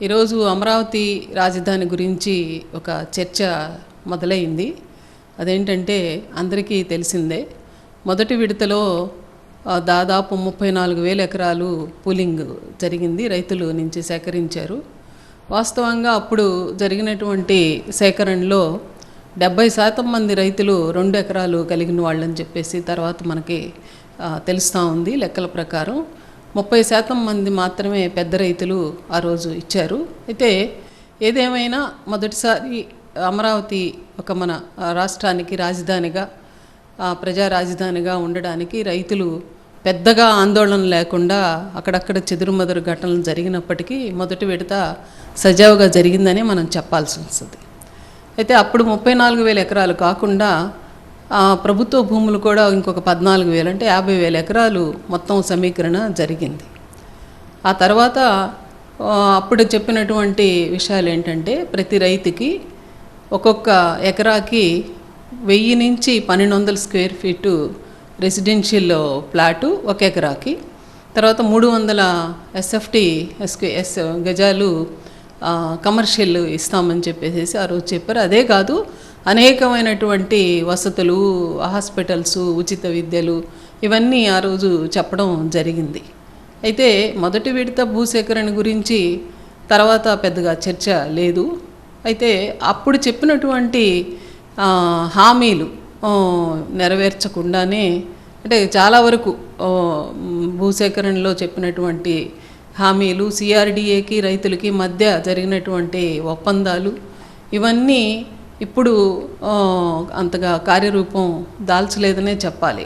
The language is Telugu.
ఈరోజు అమరావతి రాజధాని గురించి ఒక చర్చ మొదలైంది. అదేంటంటే అందరికీ తెలిసిందే, మొదటి విడతలో దాదాపు 34,000 ఎకరాలు పూలింగ్ జరిగింది, రైతులు నుంచి సేకరించారు. వాస్తవంగా అప్పుడు జరిగినటువంటి సేకరణలో 70% మంది రైతులు 2 ఎకరాలు కలిగిన వాళ్ళని చెప్పేసి తర్వాత మనకి తెలుస్తూ ఉంది. లెక్కల ప్రకారం 30% మంది మాత్రమే పెద్ద రైతులు ఆ రోజు ఇచ్చారు. అయితే ఏదేమైనా మొదటిసారి అమరావతి ఒక మన రాష్ట్రానికి రాజధానిగా, ప్రజా రాజధానిగా ఉండడానికి రైతులు పెద్దగా ఆందోళన లేకుండా అక్కడక్కడ చెదురుమదురు ఘటనలు జరిగినప్పటికీ మొదటి విడత సజావుగా జరిగిందని మనం చెప్పాల్సి వస్తుంది. అయితే అప్పుడు 34,000 ఎకరాలు కాకుండా ప్రభుత్వ భూములు కూడా ఇంకొక 14,000 అంటే 50,000 ఎకరాలు మొత్తం సమీకరణ జరిగింది. ఆ తర్వాత అప్పుడు చెప్పినటువంటి విషయాలు ఏంటంటే, ప్రతి రైతుకి ఒక్కొక్క ఎకరాకి 1000 నుంచి 1,200 స్క్వేర్ ఫీటు రెసిడెన్షియల్ ప్లాటు ఒక ఎకరాకి, తర్వాత 300 ఎస్ఎఫ్టీ గజాలు కమర్షియల్ ఇస్తామని చెప్పేసి ఆ రోజు చెప్పారు. అదే కాదు, అనేకమైనటువంటి వసతులు, హాస్పిటల్స్, ఉచిత విద్యలు ఇవన్నీ ఆ రోజు చెప్పడం జరిగింది. అయితే మొదటి విడత భూసేకరణ గురించి తర్వాత పెద్దగా చర్చ లేదు. అయితే అప్పుడు చెప్పినటువంటి హామీలు నెరవేర్చకుండానే, అంటే చాలా వరకు భూసేకరణలో చెప్పినటువంటి హామీలు, సిఆర్డిఏకి రైతులకి మధ్య జరిగినటువంటి ఒప్పందాలు ఇవన్నీ ఇప్పుడు అంతగా కార్యరూపం దాల్చలేదనే చెప్పాలి.